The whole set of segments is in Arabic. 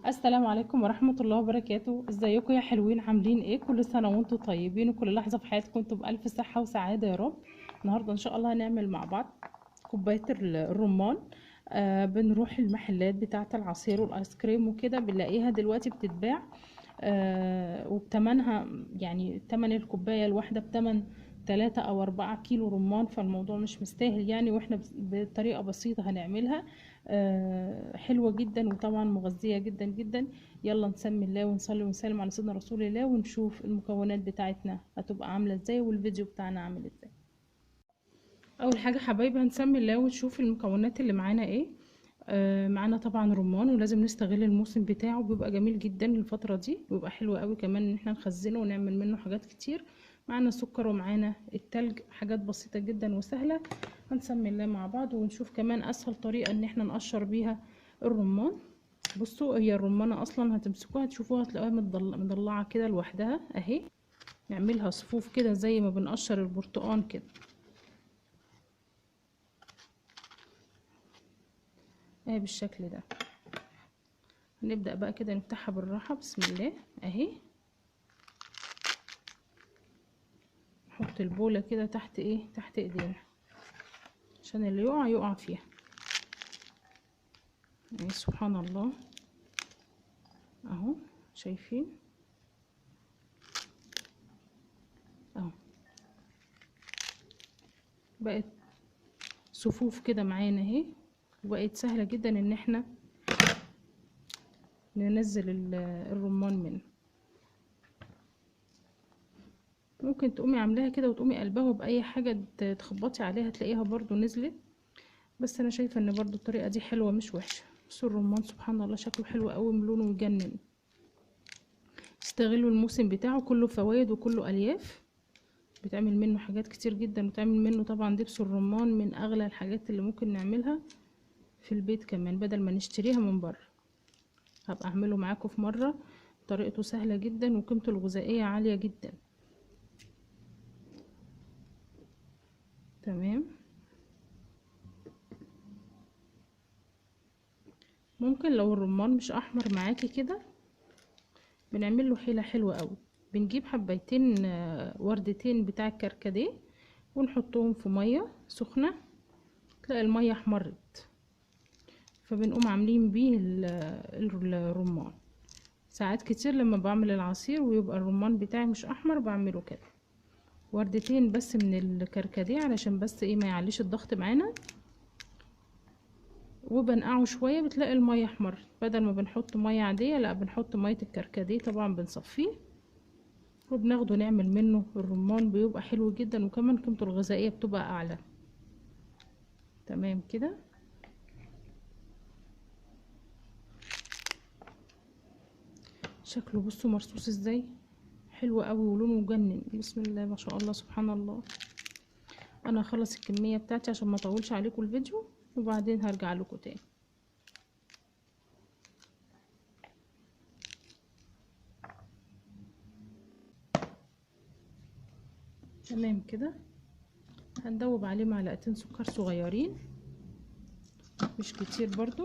السلام عليكم ورحمة الله وبركاته. ازيكم يا حلوين؟ عاملين ايه؟ كل سنة وانتم طيبين وكل لحظة في حياتكم انتم بألف صحة وسعادة يا رب. النهاردة ان شاء الله هنعمل مع بعض كوباية الرمان. بنروح المحلات بتاعة العصير والايس كريم وكده بنلاقيها دلوقتي بتتباع وبتمنها، يعني تمن الكوباية الواحدة بتمن 3 أو 4 كيلو رمان. فالموضوع مش مستاهل يعني، واحنا بطريقة بسيطة هنعملها حلوة جدا وطبعا مغذية جدا جدا. يلا نسمي الله ونصلي ونسلم على سيدنا رسول الله ونشوف المكونات بتاعتنا هتبقى عاملة ازاي والفيديو بتاعنا عامل ازاي. اول حاجة حبايبي هنسمي الله ونشوف المكونات اللي معانا ايه. معانا طبعا رمان، ولازم نستغل الموسم بتاعه، بيبقى جميل جدا الفترة دي، بيبقى حلو قوي كمان ان احنا نخزنه ونعمل منه حاجات كتير. معانا سكر ومعانا التلج، حاجات بسيطة جدا وسهلة. هنسمي الله مع بعض ونشوف كمان اسهل طريقة ان احنا نقشر بيها الرمان. بصوا، هي الرمانة اصلا هتمسكوها تشوفوها هتلاقوها مضلعة كده لوحدها اهي. نعملها صفوف كده زي ما بنقشر البرتقان كده اهي بالشكل ده. هنبدأ بقى كده نفتحها بالراحة، بسم الله اهي. نحط البولة كده تحت ايه، تحت ايدينا عشان اللي يقع يقع فيها. يعني سبحان الله اهو، شايفين اهو بقت صفوف كده معانا اهي، وبقت سهلة جدا ان احنا ننزل الرمان منه. ممكن تقومي عاملاها كده وتقومي قلبها بأي حاجة تخبطي عليها تلاقيها برضو نزلت، بس انا شايفة ان برضو الطريقة دي حلوة مش وحشة. بصوا الرمان سبحان الله شكله حلو قوي، لونه يجنن. استغلوا الموسم بتاعه، كله فوائد وكله الياف، بتعمل منه حاجات كتير جدا، وتعمل منه طبعا دبس الرمان من اغلى الحاجات اللي ممكن نعملها في البيت كمان بدل ما نشتريها من بره. هبقى اعمله معاكم في مره، طريقته سهله جدا وقيمته الغذائيه عاليه جدا. تمام. ممكن لو الرمان مش احمر معاكي كده بنعمل له حيله حلوه قوي. بنجيب حبيتين وردتين بتاع الكركديه ونحطهم في ميه سخنه، تلاقي الميه احمرت، فبنقوم عاملين بيه الرمان. ساعات كتير لما بعمل العصير ويبقى الرمان بتاعي مش احمر بعمله كده، وردتين بس من الكركديه علشان بس ايه ما يعليش الضغط معانا، وبنقعه شويه بتلاقي الميه احمر. بدل ما بنحط ميه عاديه لا بنحط ميه الكركديه، طبعا بنصفيه وبناخده نعمل منه الرمان، بيبقى حلو جدا وكمان قيمته الغذائيه بتبقى اعلى. تمام كده. شكله بصوا مرصوص ازاي، حلو قوي ولونه مجنن، بسم الله ما شاء الله سبحان الله. انا هخلص الكميه بتاعتي عشان ما اطولش عليكم الفيديو وبعدين هرجع لكم تاني. تمام كده. هندوب عليه معلقتين سكر صغيرين مش كتير برضو.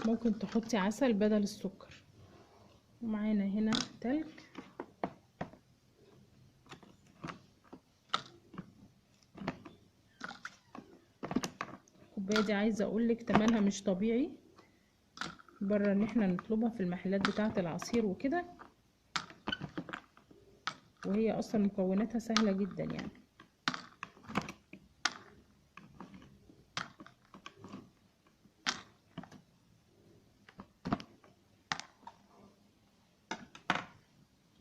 ممكن تحطي عسل بدل السكر. ومعانا هنا تلج. الكوبايه دي عايزه اقولك تمنها مش طبيعي بره، ان احنا نطلبها في المحلات بتاعه العصير وكده، وهي اصلا مكوناتها سهله جدا يعني.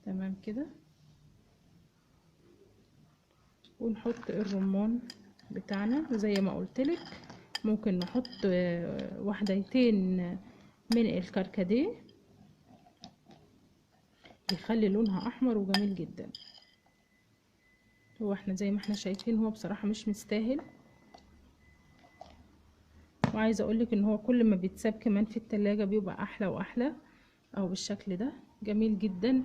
تمام كده. ونحط الرمان بتاعنا زي ما قلتلك. ممكن نحط وحدتين من الكركديه، بيخلي لونها احمر وجميل جدا. هو احنا زي ما احنا شايفين هو بصراحة مش مستاهل، وعايزه اقولك ان هو كل ما بيتساب كمان في التلاجة بيبقى احلى واحلى. او بالشكل ده جميل جدا.